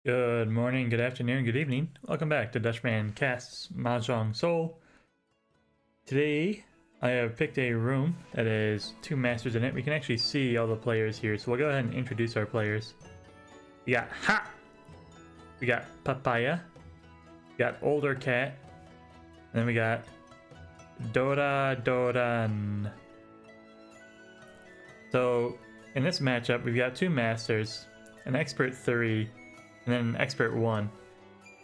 Good morning, good afternoon, good evening. Welcome back to Dutchman Cast's Mahjong Soul. Today, I have picked a room that has two masters in it. We can actually see all the players here, so we'll go ahead and introduce our players. We got Ha! We got Papaya. We got Older Cat. And then we got Dora Doran. So, in this matchup, we've got two masters, an expert 3, and then an expert 1.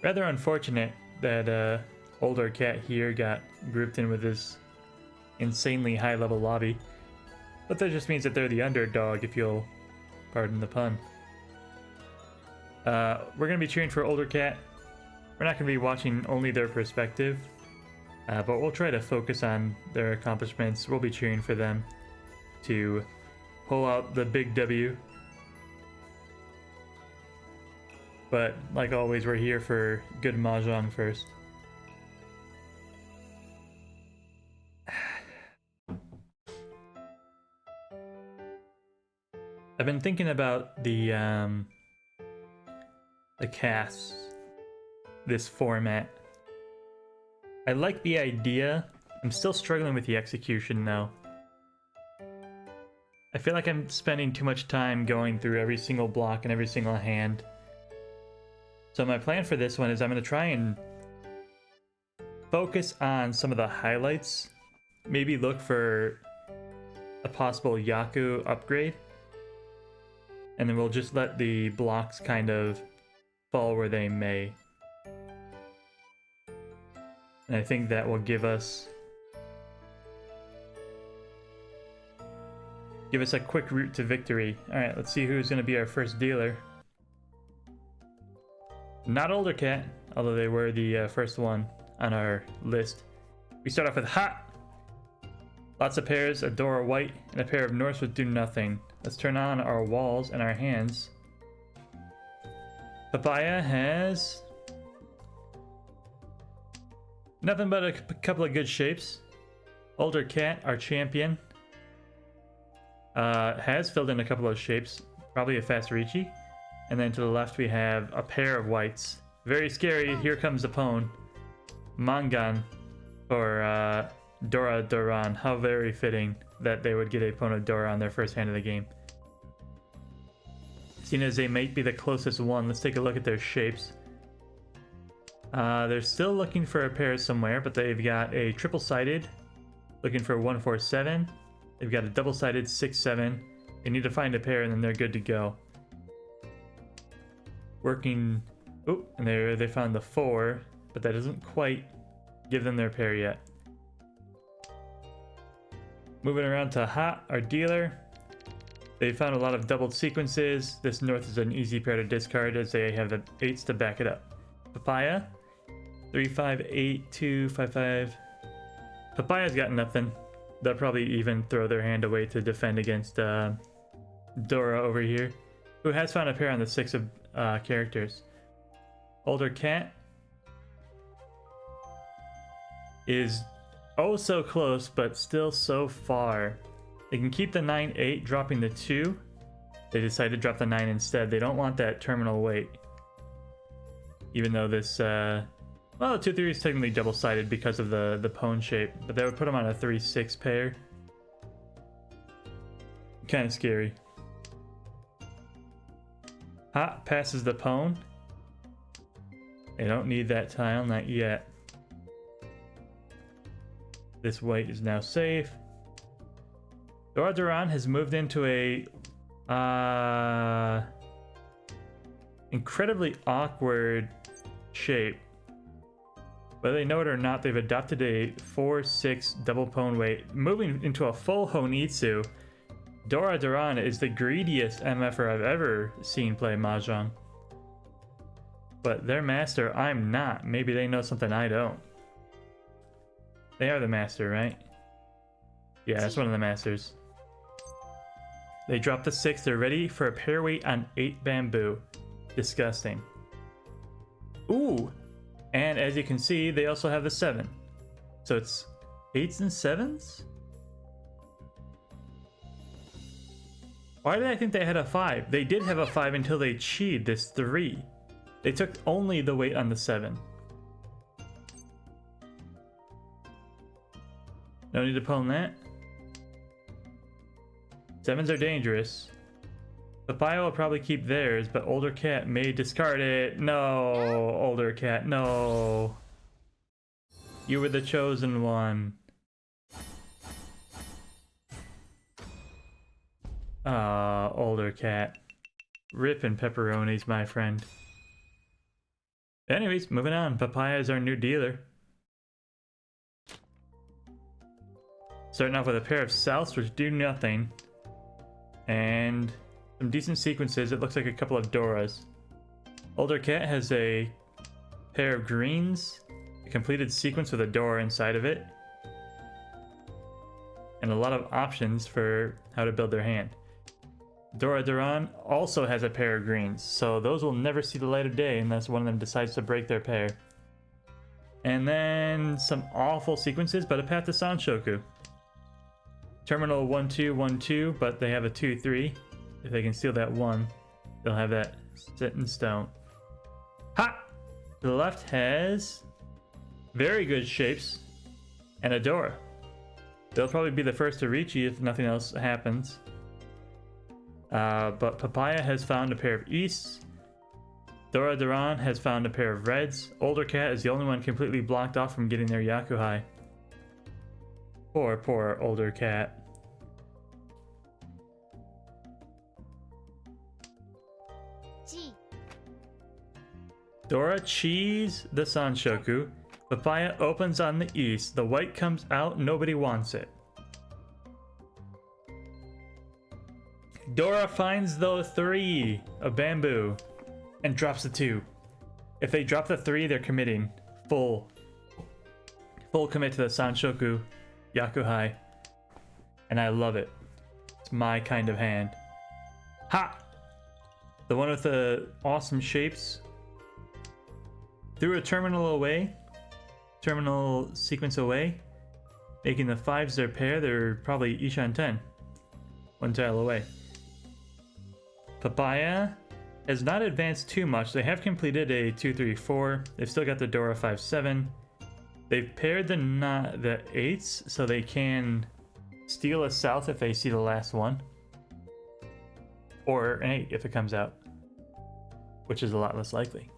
Rather unfortunate that Older Cat here got grouped in with this insanely high level lobby. But that just means that they're the underdog, if you'll pardon the pun. We're going to be cheering for Older Cat. We're not going to be watching only their perspective, but we'll try to focus on their accomplishments. We'll be cheering for them to pull out the big W. But like always, we're here for good Mahjong first. I've been thinking about the casts, this format. I like the idea. I'm still struggling with the execution though. I feel like I'm spending too much time going through every single block and every single hand. So my plan for this one is I'm going to try and focus on some of the highlights. Maybe look for a possible Yaku upgrade. And then we'll just let the blocks kind of fall where they may. And I think that will give us a quick route to victory. Alright, let's see who's going to be our first dealer. Not Older Cat, although they were the first one on our list. We start off with Hot. Lots of pairs, a Dora White, and a pair of Norse would do nothing. Let's turn on our walls and our hands. Papaya has nothing but a couple of good shapes. Older Cat, our champion, has filled in a couple of shapes, probably a fast Ricci. And then to the left we have a pair of whites. Very scary. Here comes the pwn. Mangan for Dora Doran. How very fitting that they would get a pwn of Dora on their first hand of the game. Seeing as they might be the closest one, let's take a look at their shapes. They're still looking for a pair somewhere, but they've got a triple-sided, looking for 147. They've got a double-sided 6-7. They need to find a pair and then they're good to go. Working, oh, and they found the 4, but that doesn't quite give them their pair yet. Moving around to Hot, our dealer. They found a lot of doubled sequences. This North is an easy pair to discard as they have the 8s to back it up. Papaya, 3, 5, 8, 2, 5, 5. Papaya's got nothing. They'll probably even throw their hand away to defend against Dora over here, who has found a pair on the 6 of characters. Older Cat is oh so close, but still so far. They can keep the 9-8, dropping the 2. They decided to drop the 9 instead. They don't want that terminal weight. Even though this, well, the 2-3 is technically double-sided because of the pwn shape, but that would put them on a 3-6 pair. Kind of scary. Hot passes the pwn. They don't need that tile, not yet. This white is now safe. Dora Duran has moved into a incredibly awkward shape. Whether they know it or not, they've adopted a 4-6 double pwn weight, moving into a full Honitsu. Dora Duran is the greediest MFer I've ever seen play Mahjong. But their master, I'm not. Maybe they know something I don't. They are the master, right? Yeah, that's one of the masters. They drop the 6. They're ready for a pair weight on 8 bamboo. Disgusting. Ooh! And as you can see, they also have the 7. So it's 8s and 7s? Why did I think they had a 5? They did have a 5 until they cheated this 3. They took only the weight on the 7. No need to pwn that. 7s are dangerous. Papaya will probably keep theirs, but older cat may discard it. No, older cat, no. You were the chosen one. Ah, older cat. Rippin' pepperonis, my friend. Anyways, moving on. Papaya is our new dealer. Starting off with a pair of Souths, which do nothing. And some decent sequences. It looks like a couple of Doras. Older cat has a pair of greens, a completed sequence with a Dora inside of it, and a lot of options for how to build their hand. Dora Duran also has a pair of greens, so those will never see the light of day unless one of them decides to break their pair. And then some awful sequences, but a path to Sanshoku. Terminal 1-2-1-2, but they have a 2-3. If they can steal that 1, they'll have that set in stone. Ha! To the left has very good shapes and a Dora. They'll probably be the first to reach you if nothing else happens. But Papaya has found a pair of Easts. Dora Duran has found a pair of Reds. Older Cat is the only one completely blocked off from getting their Yakuhai. Poor Older Cat. Dora cheese the Sanshoku. Papaya opens on the east. The white comes out. Nobody wants it. Dora finds the 3 of bamboo and drops the 2. If they drop the 3, they're committing. Full commit to the Sanshoku Yakuhai. And I love it. It's my kind of hand. Ha! The one with the awesome shapes. Threw a terminal sequence away, making the 5s their pair. They're probably Ishan 10. 1 tile away. Papaya has not advanced too much. They have completed a 2-3-4. They've still got the Dora 5-7. They've paired the 8s so they can steal a South if they see the last one. Or an 8 if it comes out, which is a lot less likely.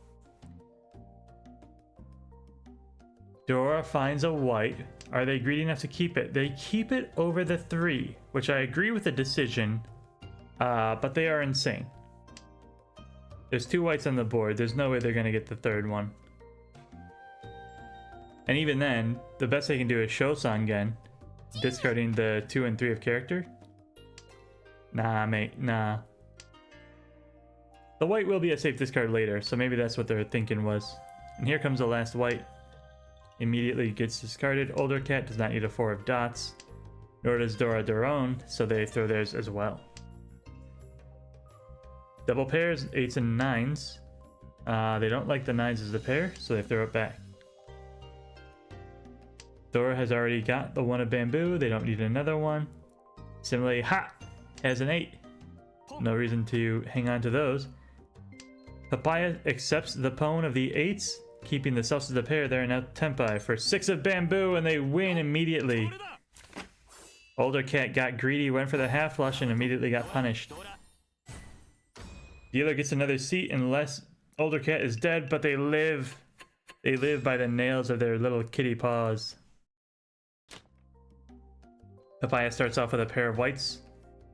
Dora finds a white. Are they greedy enough to keep it? They keep it over the 3, which I agree with the decision, but they are insane. There's 2 whites on the board. There's no way they're going to get the 3rd one. And even then, the best they can do is Shosangen, discarding the 2 and 3 of character. Nah, mate, nah. The white will be a safe discard later, so maybe that's what their thinking was. And here comes the last white. Immediately gets discarded. Older Cat does not need a 4 of dots, nor does Dora Duran, so they throw theirs as well. Double pairs, 8s and 9s. They don't like the 9s as a pair, so they throw it back. Dora has already got the 1 of bamboo. They don't need another one. Similarly, Ha has an 8. No reason to hang on to those. Papaya accepts the pwn of the 8s. Keeping the Souths of the pair, they're now Tempai for 6 of bamboo, and they win immediately. Older Cat got greedy, went for the half flush, and immediately got punished. Dealer gets another seat unless Older Cat is dead, but they live. They live by the nails of their little kitty paws. Papaya starts off with a pair of whites,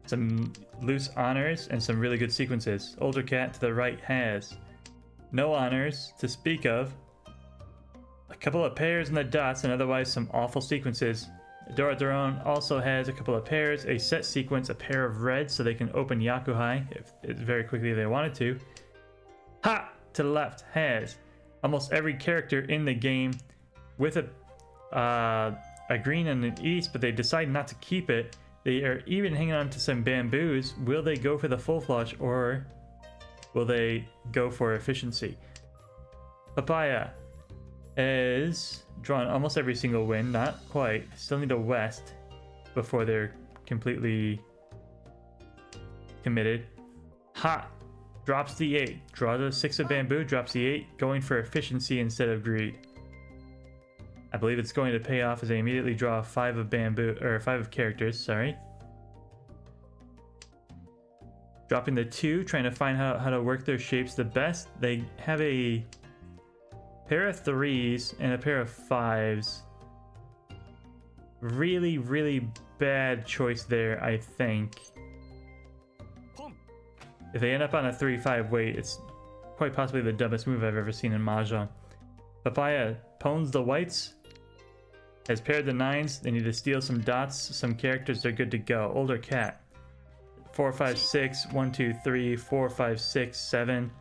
some loose honors, and some really good sequences. Older Cat to the right has no honors to speak of, a couple of pairs in the dots, and otherwise some awful sequences. Dora Duran also has a couple of pairs, a set sequence, a pair of reds so they can open Yakuhai very quickly if they wanted to. Ha! To the left has almost every character in the game with a green and an east, but they decide not to keep it. They are even hanging on to some bamboos. Will they go for the full flush or will they go for efficiency? Papaya has drawn almost every single win, not quite. Still need a west before they're completely committed. Ha! drops the 8. Draw the 6 of bamboo, drops the 8, going for efficiency instead of greed. I believe it's going to pay off as they immediately draw 5 of bamboo, or 5 of characters, sorry. Dropping the 2, trying to find how to work their shapes the best. They have a pair of 3s and a pair of 5s. Really, really bad choice there, I think. If they end up on a 3-5 weight, it's quite possibly the dumbest move I've ever seen in Mahjong. Papaya pawns the whites, has paired the 9s. They need to steal some dots, some characters, they're good to go. Older cat. 4, 5, 6, 1, 2, 3, 4, 5, 6, 7.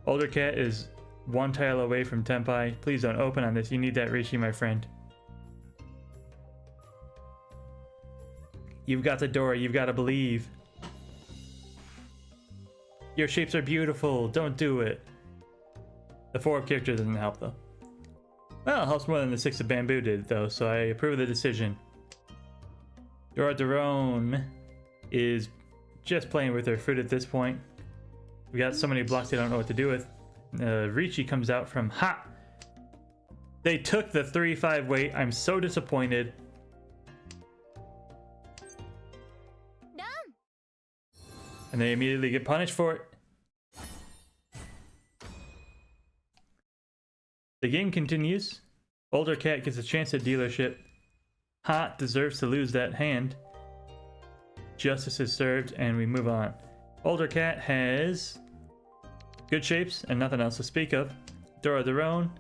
Older cat is 1 tile away from Tenpai. Please don't open on this. You need that Rishi, my friend. You've got the Dora. You've got to believe. Your shapes are beautiful. Don't do it. The 4 of characters doesn't help, though. Well, it helps more than the 6 of bamboo did, though, so I approve of the decision. Dora Daron is just playing with her fruit at this point. We got so many blocks they don't know what to do with. Ricci comes out from ha! They took the 3-5 weight. I'm so disappointed. And they immediately get punished for it. The game continues. Older cat gets a chance at dealership. Hot deserves to lose that hand. Justice is served, and we move on. Older cat has good shapes and nothing else to speak of. Dora Daron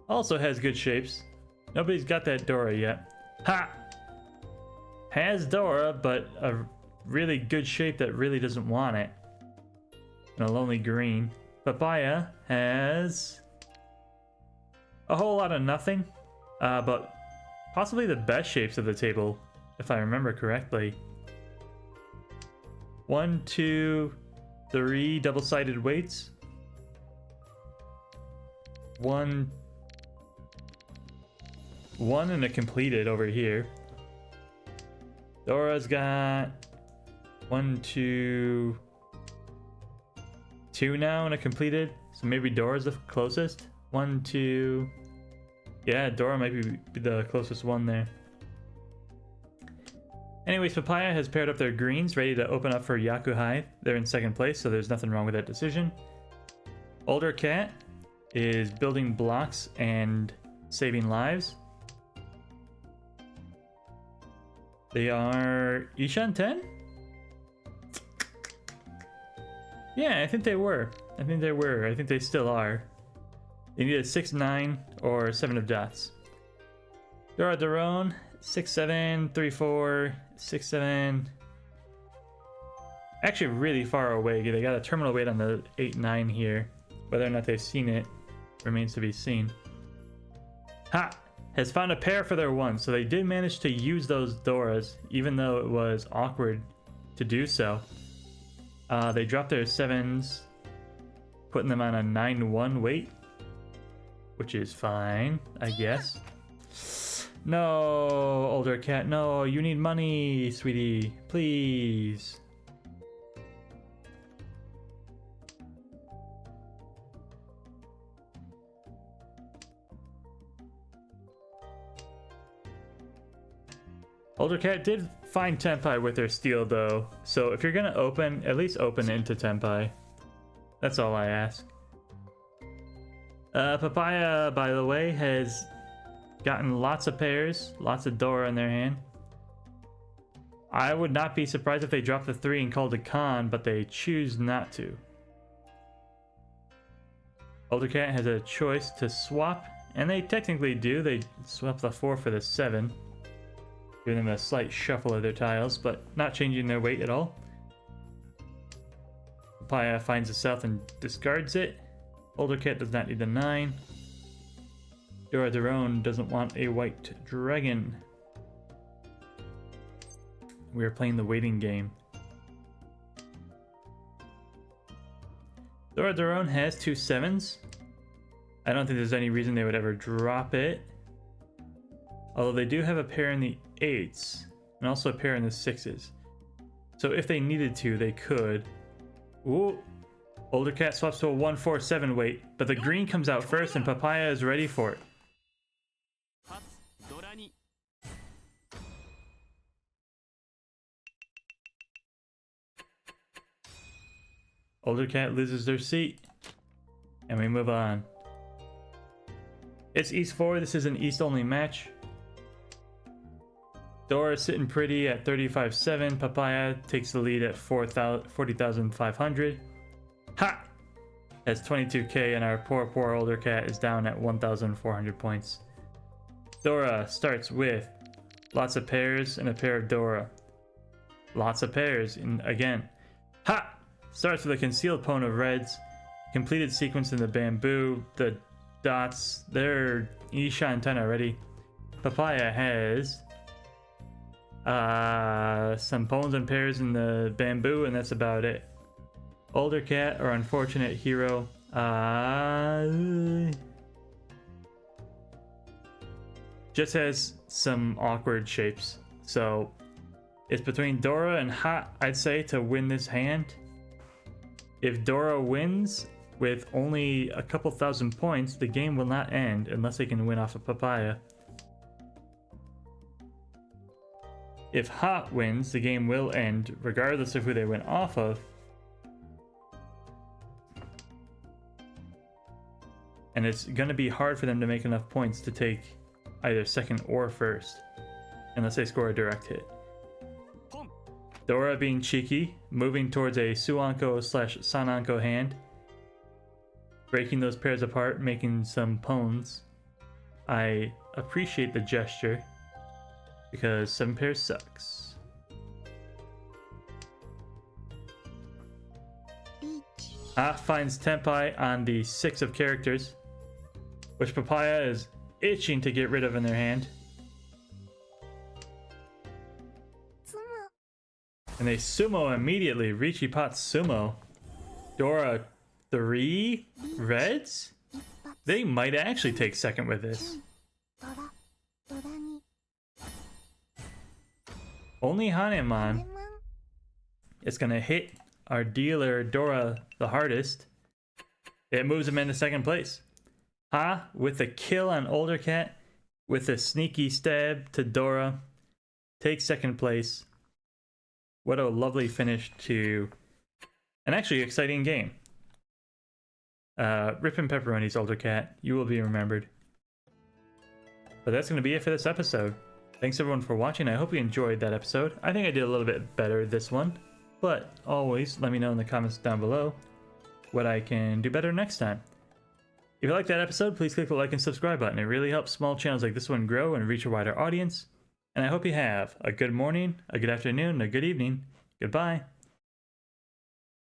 also has good shapes. Nobody's got that Dora yet. Ha! Has Dora, but a really good shape that really doesn't want it. And a lonely green. Papaya has a whole lot of nothing, but possibly the best shapes of the table, if I remember correctly. 1, 2, 3 double-sided weights. 1 and a completed over here. Dora's got 1, 2 now and a completed. So maybe Dora's the closest. 1, 2. Yeah, Dora might be the closest one there. Anyways, Papaya has paired up their greens, ready to open up for Yakuhai. They're in second place, so there's nothing wrong with that decision. Older cat is building blocks and saving lives. They are Ishan 10? Yeah, I think they were. I think they still are. They need a 6, 9, or 7 of dots. Dora Daron, 6, 7, 3, 4, 6, 7. Actually, really far away. They got a terminal weight on the 8, 9 here. Whether or not they've seen it remains to be seen. Ha! Has found a pair for their 1, so they did manage to use those Doras, even though it was awkward to do so. They dropped their 7s, putting them on a 9-1 weight, which is fine, I guess. No, older cat, no, you need money, sweetie, please. Older cat did find Tenpai with their steel though, so if you're gonna open, at least open into Tenpai. That's all I ask. Papaya, by the way, has gotten lots of pairs, lots of Dora in their hand. I would not be surprised if they dropped the 3 and called it con, but they choose not to. Older cat has a choice to swap, and they technically do. They swap the 4 for the 7. Giving them a slight shuffle of their tiles, but not changing their weight at all. Papaya finds the south and discards it. Older cat does not need a 9. Dora Daron doesn't want a white dragon. We are playing the waiting game. Dora Daron has 2 7s. I don't think there's any reason they would ever drop it. Although they do have a pair in the 8s and also a pair in the 6s. So if they needed to, they could, Ooh. Older cat swaps to a 147 weight, but the green comes out first and Papaya is ready for it. Older cat loses their seat, and we move on. It's East 4, this is an East only match. Dora sitting pretty at 35.7, Papaya takes the lead at 40,500. Ha! That's 22k, and our poor older cat is down at 1,400 points. Dora starts with lots of pairs and a pair of Dora. Lots of pairs, and again. Ha! Starts with a concealed pawn of reds. Completed sequence in the bamboo. The dots, they're Isha and 10 already. Papaya has some pawns and pairs in the bamboo, and that's about it. Older cat, our unfortunate hero, just has some awkward shapes. So it's between Dora and Hot, I'd say, to win this hand. If Dora wins with only a couple thousand points, the game will not end unless they can win off of Papaya. If Hot wins, the game will end regardless of who they went off of. And it's going to be hard for them to make enough points to take either second or first, unless they score a direct hit. Dora being cheeky, moving towards a Suanko/Sananko hand, breaking those pairs apart, making some pawns. I appreciate the gesture, because 7 pairs sucks. Finds Tenpai on the 6 of characters, which Papaya is itching to get rid of in their hand. And they sumo immediately. Richie Pot sumo. Dora 3 reds? They might actually take second with this. Only Hanemon is going to hit our dealer Dora the hardest. It moves him into second place. Ha, with a kill on Older Cat, with a sneaky stab to Dora, takes second place. What a lovely finish to an actually exciting game. Rippin' Pepperoni's Older Cat, you will be remembered. But that's going to be it for this episode. Thanks everyone for watching. I hope you enjoyed that episode. I think I did a little bit better this one, but always let me know in the comments down below what I can do better next time. If you liked that episode, please click the like and subscribe button. It really helps small channels like this one grow and reach a wider audience. And I hope you have a good morning, a good afternoon, and a good evening. Goodbye.